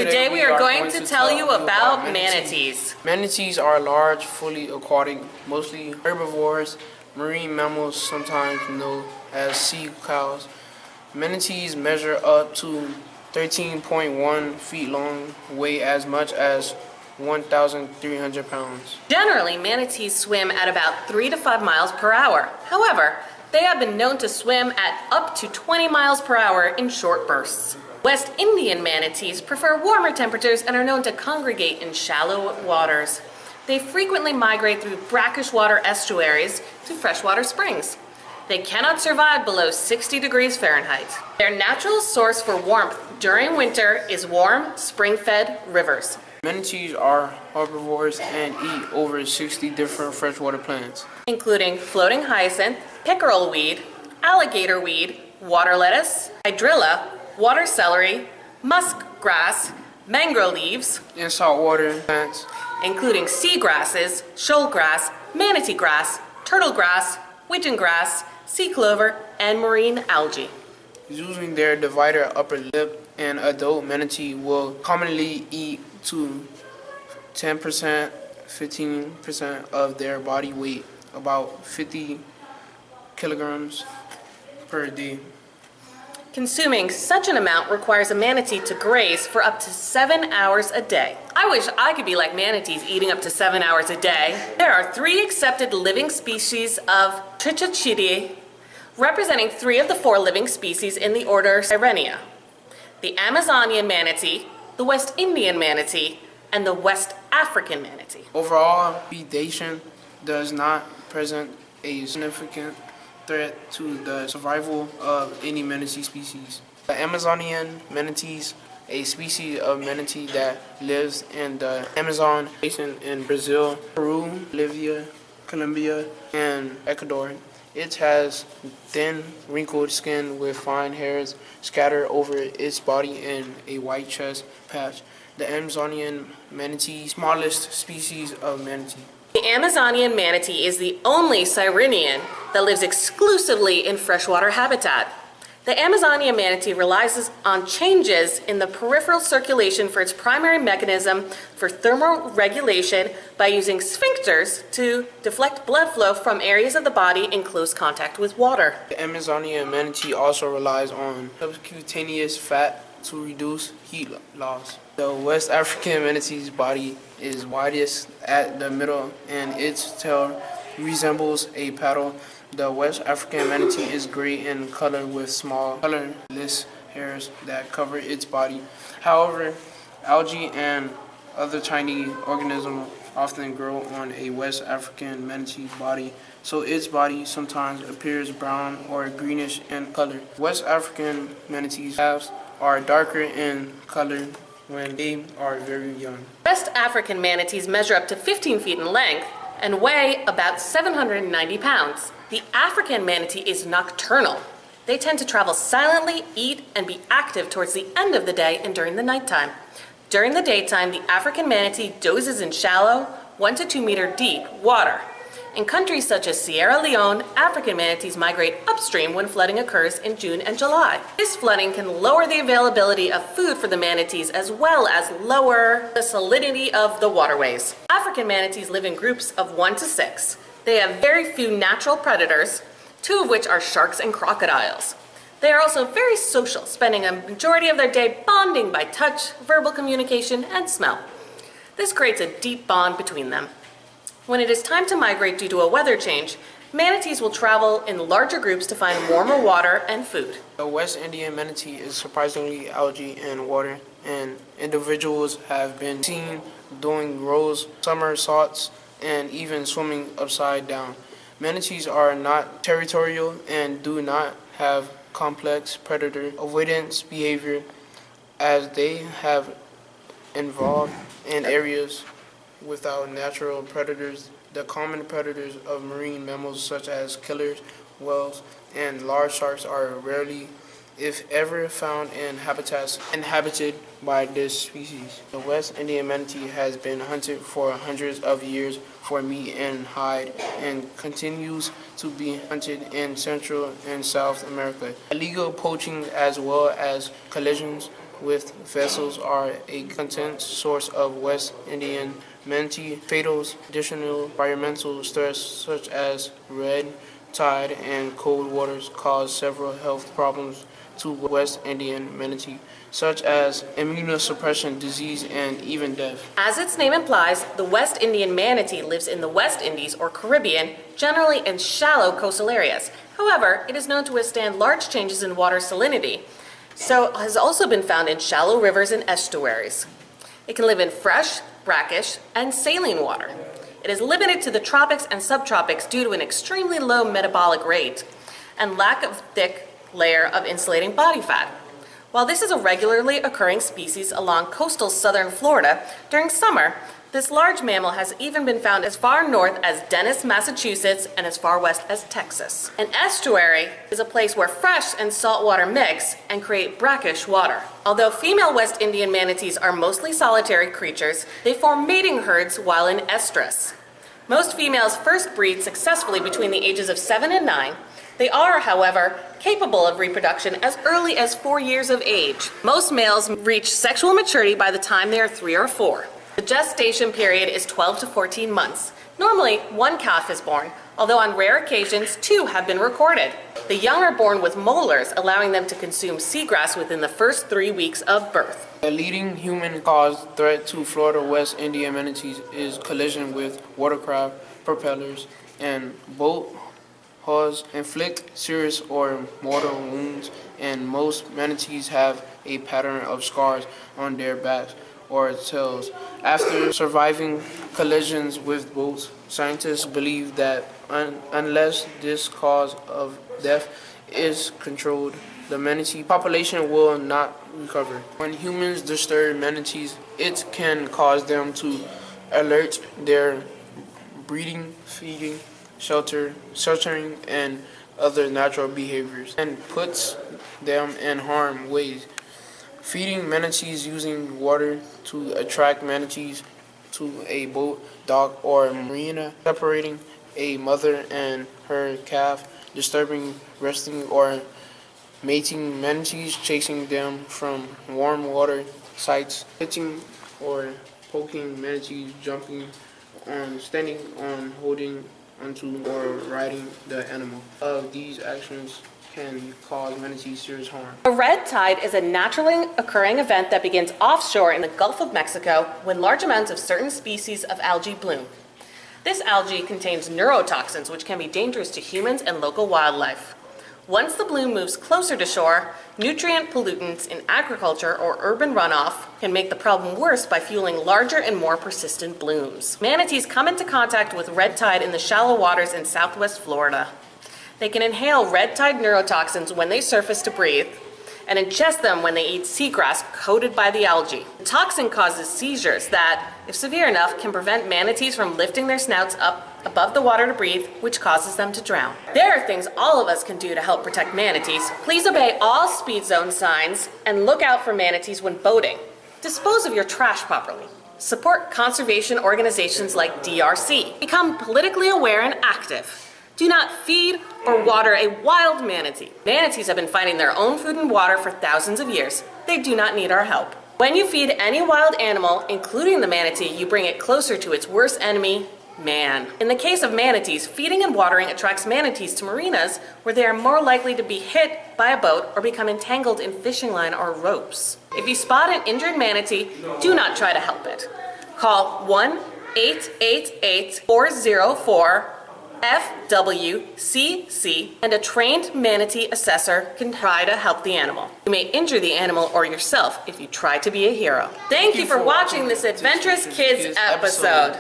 Today we are going to tell you about manatees. Manatees are large, fully aquatic, mostly herbivores, marine mammals, sometimes known as sea cows. Manatees measure up to 13.1 feet long, weigh as much as 1,300 pounds. Generally, manatees swim at about 3 to 5 miles per hour. However, they have been known to swim at up to 20 miles per hour in short bursts. West Indian manatees prefer warmer temperatures and are known to congregate in shallow waters. They frequently migrate through brackish water estuaries to freshwater springs. They cannot survive below 60 degrees Fahrenheit. Their natural source for warmth during winter is warm, spring-fed rivers. Manatees are herbivores and eat over 60 different freshwater plants, including floating hyacinth, pickerel weed, alligator weed, water lettuce, hydrilla, water celery, musk grass, mangrove leaves, and saltwater plants, including sea grasses, shoal grass, manatee grass, turtle grass, widgeon grass, sea clover, and marine algae. Using their divider upper lip, an adult manatee will commonly eat to 10%, 15% of their body weight, about 50 kilograms per day. Consuming such an amount requires a manatee to graze for up to 7 hours a day. I wish I could be like manatees, eating up to 7 hours a day. There are 3 accepted living species of Trichachidae, representing 3 of the 4 living species in the order Sirenia: the Amazonian manatee, the West Indian manatee, and the West African manatee. Overall, predation does not present a significant threat to the survival of any manatee species. The Amazonian manatees, a species of manatee that lives in the Amazon basin in Brazil, Peru, Bolivia, Colombia, and Ecuador. It has thin, wrinkled skin with fine hairs scattered over its body and a white chest patch. The Amazonian manatee, smallest species of manatee. The Amazonian manatee is the only sirenian that lives exclusively in freshwater habitat. The Amazonian manatee relies on changes in the peripheral circulation for its primary mechanism for thermoregulation by using sphincters to deflect blood flow from areas of the body in close contact with water. The Amazonian manatee also relies on subcutaneous fat to reduce heat loss. The West African manatee's body is widest at the middle and its tail resembles a paddle. The West African manatee is gray in color with small colorless hairs that cover its body. However, algae and other tiny organisms often grow on a West African manatee's body, so its body sometimes appears brown or greenish in color. West African manatees' calves are darker in color when they are very young. West African manatees measure up to 15 feet in length and weigh about 790 pounds. The African manatee is nocturnal. They tend to travel silently, eat, and be active towards the end of the day and during the nighttime. During the daytime, the African manatee dozes in shallow, 1 to 2 meter deep water. In countries such as Sierra Leone, African manatees migrate upstream when flooding occurs in June and July. This flooding can lower the availability of food for the manatees as well as lower the salinity of the waterways. African manatees live in groups of 1 to 6. They have very few natural predators, 2 of which are sharks and crocodiles. They are also very social, spending a majority of their day bonding by touch, verbal communication, and smell. This creates a deep bond between them. When it is time to migrate due to a weather change, manatees will travel in larger groups to find warmer water and food. The West Indian manatee is surprisingly algae and water, and individuals have been seen doing rows, somersaults, and even swimming upside down. Manatees are not territorial and do not have complex predator avoidance behavior as they have evolved in areas without natural predators. The common predators of marine mammals such as killer whales and large sharks are rarely, if ever, found in habitats inhabited by this species. The West Indian manatee has been hunted for hundreds of years for meat and hide and continues to be hunted in Central and South America. Illegal poaching as well as collisions with vessels are a content source of West Indian manatee fatals. Additional environmental stress such as red tide and cold waters cause several health problems to West Indian manatee, such as immunosuppression, disease, and even death. As its name implies, the West Indian manatee lives in the West Indies or Caribbean, generally in shallow coastal areas. However, it is known to withstand large changes in water salinity, so has also been found in shallow rivers and estuaries. It can live in fresh, brackish, and saline water. It is limited to the tropics and subtropics due to an extremely low metabolic rate and lack of thick layer of insulating body fat. While this is a regularly occurring species along coastal southern Florida, during summer, this large mammal has even been found as far north as Dennis, Massachusetts, and as far west as Texas. An estuary is a place where fresh and salt water mix and create brackish water. Although female West Indian manatees are mostly solitary creatures, they form mating herds while in estrus. Most females first breed successfully between the ages of 7 and 9. They are, however, capable of reproduction as early as 4 years of age. Most males reach sexual maturity by the time they are 3 or 4. The gestation period is 12 to 14 months. Normally, 1 calf is born, although on rare occasions, 2 have been recorded. The young are born with molars, allowing them to consume seagrass within the first 3 weeks of birth. A leading human-caused threat to Florida West Indian manatees is collision with watercraft, propellers, and boat hulls inflict serious or mortal wounds, and most manatees have a pattern of scars on their backs or tails. After surviving collisions with boats, scientists believe that unless this cause of death is controlled, the manatee population will not recover. When humans disturb manatees, it can cause them to alert their breeding, feeding, sheltering, and other natural behaviors, and puts them in harm's way. Feeding manatees using water to attract manatees to a boat, dock, or marina, separating a mother and her calf, disturbing resting or mating manatees, chasing them from warm water sites, hitting or poking manatees, jumping on, standing on, holding onto, or riding the animal. These actions can cause manatees serious harm. A red tide is a naturally occurring event that begins offshore in the Gulf of Mexico when large amounts of certain species of algae bloom. This algae contains neurotoxins which can be dangerous to humans and local wildlife. Once the bloom moves closer to shore, nutrient pollutants in agriculture or urban runoff can make the problem worse by fueling larger and more persistent blooms. Manatees come into contact with red tide in the shallow waters in southwest Florida. They can inhale red tide neurotoxins when they surface to breathe and ingest them when they eat seagrass coated by the algae. The toxin causes seizures that, if severe enough, can prevent manatees from lifting their snouts up above the water to breathe, which causes them to drown. There are things all of us can do to help protect manatees. Please obey all speed zone signs and look out for manatees when boating. Dispose of your trash properly. Support conservation organizations like DRC. Become politically aware and active. Do not feed or water a wild manatee. Manatees have been finding their own food and water for thousands of years. They do not need our help. When you feed any wild animal, including the manatee, you bring it closer to its worst enemy, man. In the case of manatees, feeding and watering attracts manatees to marinas where they are more likely to be hit by a boat or become entangled in fishing line or ropes. If you spot an injured manatee, do not try to help it. Call 1-888-404-FWCC and a trained manatee assessor can try to help the animal. You may injure the animal or yourself if you try to be a hero. Thank you for watching this Adventurous Kids episode.